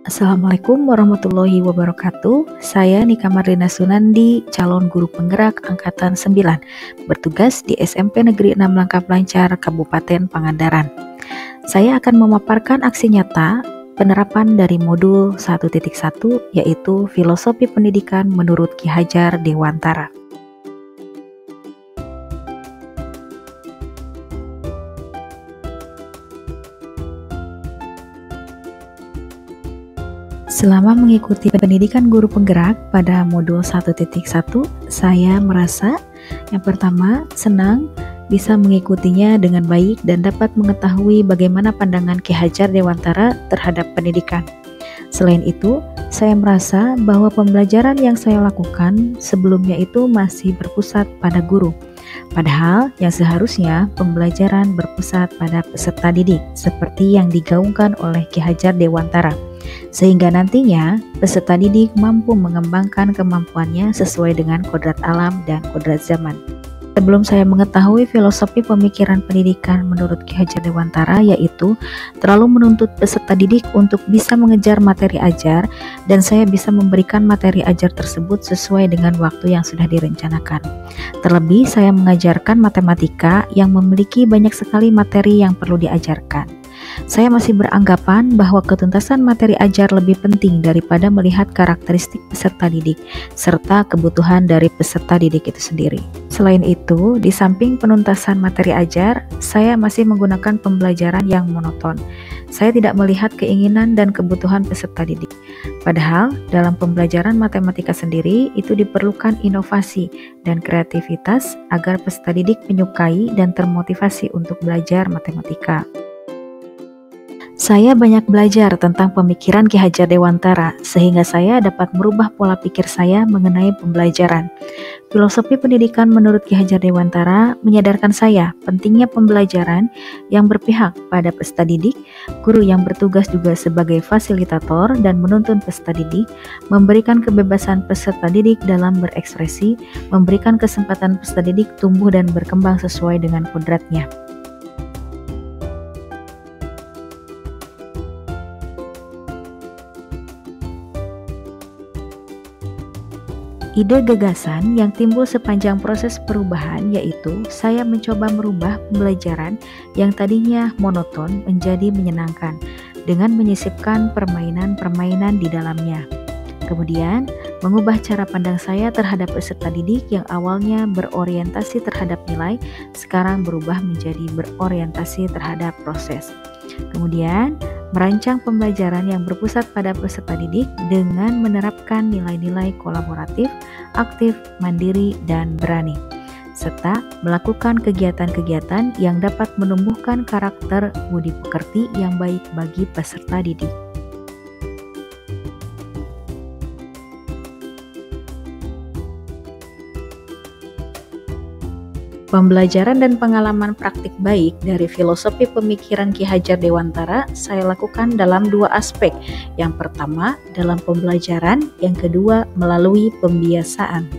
Assalamualaikum warahmatullahi wabarakatuh. Saya Nika Marlina Sunandi, calon guru penggerak angkatan 9, bertugas di SMP Negeri 6 Langkap Lancar, Kabupaten Pangandaran. Saya akan memaparkan aksi nyata penerapan dari modul 1.1, yaitu Filosofi Pendidikan menurut Ki Hajar Dewantara. Selama mengikuti pendidikan guru penggerak pada modul 1.1, saya merasa yang pertama senang bisa mengikutinya dengan baik dan dapat mengetahui bagaimana pandangan Ki Hajar Dewantara terhadap pendidikan. Selain itu, saya merasa bahwa pembelajaran yang saya lakukan sebelumnya itu masih berpusat pada guru. Padahal yang seharusnya pembelajaran berpusat pada peserta didik seperti yang digaungkan oleh Ki Hajar Dewantara, sehingga nantinya peserta didik mampu mengembangkan kemampuannya sesuai dengan kodrat alam dan kodrat zaman. Sebelum saya mengetahui filosofi pemikiran pendidikan menurut Ki Hajar Dewantara, yaitu terlalu menuntut peserta didik untuk bisa mengejar materi ajar dan saya bisa memberikan materi ajar tersebut sesuai dengan waktu yang sudah direncanakan. Terlebih saya mengajarkan matematika yang memiliki banyak sekali materi yang perlu diajarkan. Saya masih beranggapan bahwa ketuntasan materi ajar lebih penting daripada melihat karakteristik peserta didik serta kebutuhan dari peserta didik itu sendiri. Selain itu, di samping penuntasan materi ajar, saya masih menggunakan pembelajaran yang monoton. Saya tidak melihat keinginan dan kebutuhan peserta didik. Padahal, dalam pembelajaran matematika sendiri itu diperlukan inovasi dan kreativitas agar peserta didik menyukai dan termotivasi untuk belajar matematika. Saya banyak belajar tentang pemikiran Ki Hajar Dewantara sehingga saya dapat merubah pola pikir saya mengenai pembelajaran. Filosofi pendidikan menurut Ki Hajar Dewantara menyadarkan saya pentingnya pembelajaran yang berpihak pada peserta didik, guru yang bertugas juga sebagai fasilitator dan menuntun peserta didik, memberikan kebebasan peserta didik dalam berekspresi, memberikan kesempatan peserta didik tumbuh dan berkembang sesuai dengan kodratnya. Ide gagasan yang timbul sepanjang proses perubahan yaitu saya mencoba merubah pembelajaran yang tadinya monoton menjadi menyenangkan dengan menyisipkan permainan-permainan di dalamnya. Kemudian, mengubah cara pandang saya terhadap peserta didik yang awalnya berorientasi terhadap nilai, sekarang berubah menjadi berorientasi terhadap proses. Kemudian, merancang pembelajaran yang berpusat pada peserta didik dengan menerapkan nilai-nilai kolaboratif, aktif, mandiri, dan berani, serta melakukan kegiatan-kegiatan yang dapat menumbuhkan karakter budi pekerti yang baik bagi peserta didik. Pembelajaran dan pengalaman praktik baik dari filosofi pemikiran Ki Hajar Dewantara saya lakukan dalam dua aspek. Yang pertama dalam pembelajaran, yang kedua melalui pembiasaan.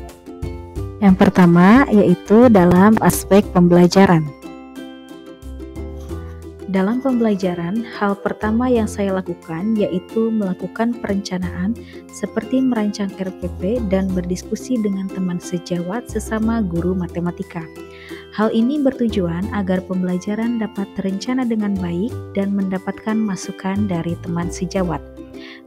Yang pertama yaitu dalam aspek pembelajaran. Dalam pembelajaran, hal pertama yang saya lakukan yaitu melakukan perencanaan seperti merancang RPP dan berdiskusi dengan teman sejawat sesama guru matematika. Hal ini bertujuan agar pembelajaran dapat terencana dengan baik dan mendapatkan masukan dari teman sejawat.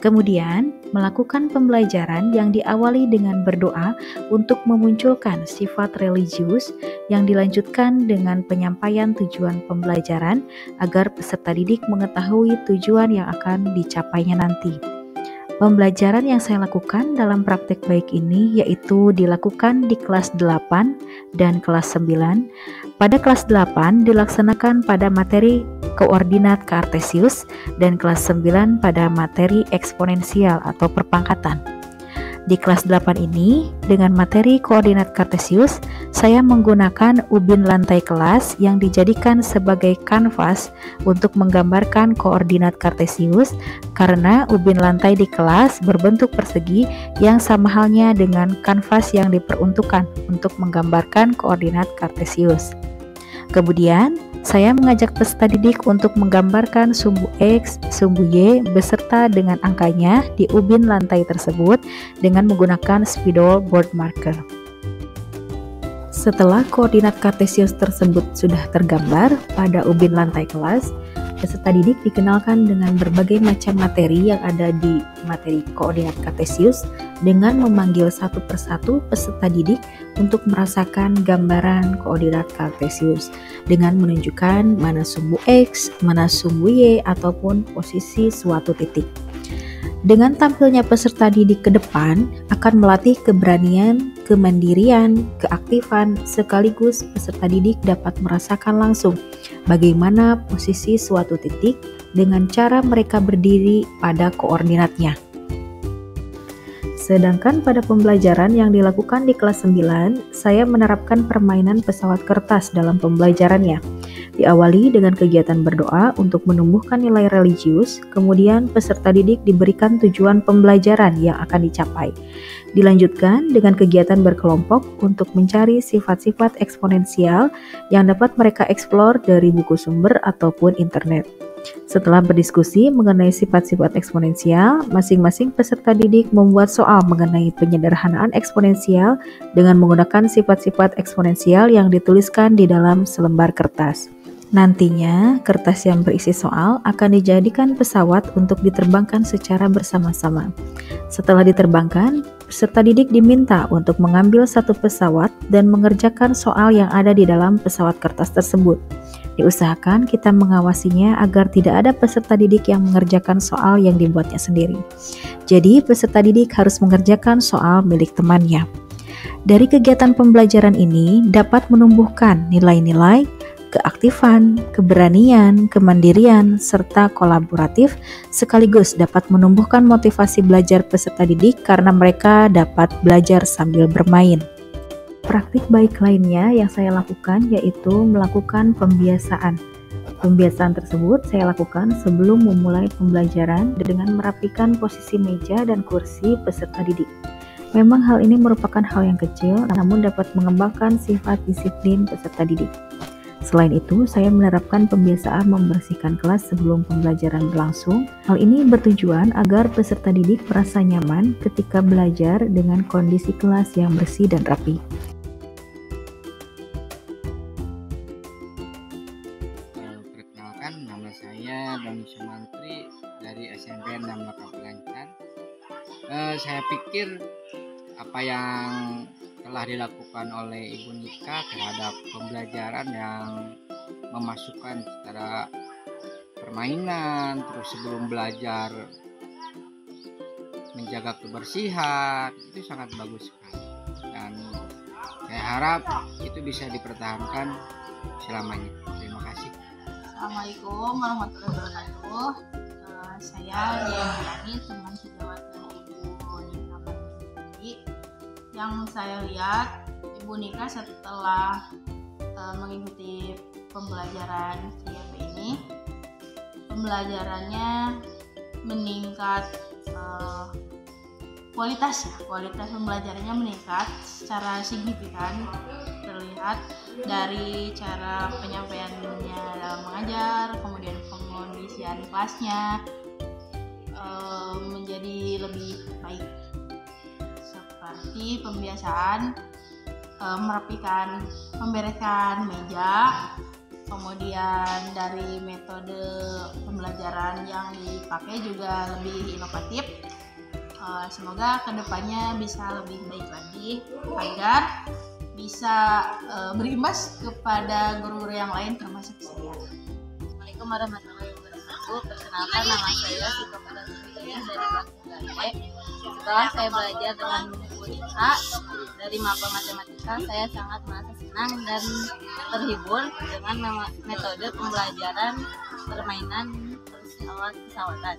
Kemudian, melakukan pembelajaran yang diawali dengan berdoa untuk memunculkan sifat religius yang dilanjutkan dengan penyampaian tujuan pembelajaran agar peserta didik mengetahui tujuan yang akan dicapainya nanti. Pembelajaran yang saya lakukan dalam praktek baik ini yaitu dilakukan di kelas 8 dan kelas 9. Pada kelas 8 dilaksanakan pada materi koordinat kartesius dan kelas 9 pada materi eksponensial atau perpangkatan. Di kelas 8 ini, dengan materi koordinat kartesius, saya menggunakan ubin lantai kelas yang dijadikan sebagai kanvas untuk menggambarkan koordinat kartesius karena ubin lantai di kelas berbentuk persegi yang sama halnya dengan kanvas yang diperuntukkan untuk menggambarkan koordinat kartesius. Kemudian, Saya mengajak peserta didik untuk menggambarkan sumbu X, sumbu Y beserta dengan angkanya di ubin lantai tersebut dengan menggunakan spidol board marker. Setelah koordinat kartesius tersebut sudah tergambar pada ubin lantai kelas, peserta didik dikenalkan dengan berbagai macam materi yang ada di materi koordinat kartesius dengan memanggil satu persatu peserta didik untuk merasakan gambaran koordinat kartesius dengan menunjukkan mana sumbu X, mana sumbu Y, ataupun posisi suatu titik. Dengan tampilnya peserta didik ke depan akan melatih keberanian, kemandirian, keaktifan, sekaligus peserta didik dapat merasakan langsung bagaimana posisi suatu titik dengan cara mereka berdiri pada koordinatnya. Sedangkan pada pembelajaran yang dilakukan di kelas 9, saya menerapkan permainan pesawat kertas dalam pembelajarannya. Diawali dengan kegiatan berdoa untuk menumbuhkan nilai religius, kemudian peserta didik diberikan tujuan pembelajaran yang akan dicapai. Dilanjutkan dengan kegiatan berkelompok untuk mencari sifat-sifat eksponensial yang dapat mereka eksplor dari buku sumber ataupun internet. Setelah berdiskusi mengenai sifat-sifat eksponensial, masing-masing peserta didik membuat soal mengenai penyederhanaan eksponensial dengan menggunakan sifat-sifat eksponensial yang dituliskan di dalam selembar kertas. Nantinya, kertas yang berisi soal akan dijadikan pesawat untuk diterbangkan secara bersama-sama. Setelah diterbangkan, peserta didik diminta untuk mengambil satu pesawat dan mengerjakan soal yang ada di dalam pesawat kertas tersebut. Diusahakan kita mengawasinya agar tidak ada peserta didik yang mengerjakan soal yang dibuatnya sendiri. Jadi, peserta didik harus mengerjakan soal milik temannya. Dari kegiatan pembelajaran ini dapat menumbuhkan nilai-nilai keaktifan, keberanian, kemandirian, serta kolaboratif, sekaligus dapat menumbuhkan motivasi belajar peserta didik karena mereka dapat belajar sambil bermain. Praktik baik lainnya yang saya lakukan yaitu melakukan pembiasaan. Pembiasaan tersebut saya lakukan sebelum memulai pembelajaran dengan merapikan posisi meja dan kursi peserta didik. Memang hal ini merupakan hal yang kecil, namun dapat mengembangkan sifat disiplin peserta didik. Selain itu, saya menerapkan pembiasaan membersihkan kelas sebelum pembelajaran berlangsung. Hal ini bertujuan agar peserta didik merasa nyaman ketika belajar dengan kondisi kelas yang bersih dan rapi. Perkenalkan, nama saya Doni Sumantri dari SMP 6 Kapelancan. Saya pikir apa yang telah dilakukan oleh Ibu Nika terhadap pembelajaran yang memasukkan secara permainan, terus sebelum belajar menjaga kebersihan, itu sangat bagus sekali. Dan saya harap itu bisa dipertahankan selamanya. Terima kasih. Assalamualaikum warahmatullahi wabarakatuh. Saya Diani, teman sejawat Ibu Nika tadi. Yang saya lihat, Ibu Nika setelah mengikuti pembelajaran CIP ini, pembelajarannya meningkat, kualitas pembelajarannya meningkat secara signifikan, terlihat dari cara penyampaiannya dalam mengajar, kemudian pengondisian kelasnya menjadi lebih baik, seperti pembiasaan merapikan, membereskan meja, kemudian dari metode pembelajaran yang dipakai juga lebih inovatif. Semoga kedepannya bisa lebih baik lagi agar bisa berimbas kepada guru-guru yang lain termasuk saya. Assalamualaikum warahmatullahi wabarakatuh. Perkenalkan, nama saya Sita Pradaswita dari kelas 9B. Setelah saya belajar dengan Bu Nika dari maba matematika, saya sangat merasa senang dan terhibur dengan metode pembelajaran permainan pesawat-pesawatan.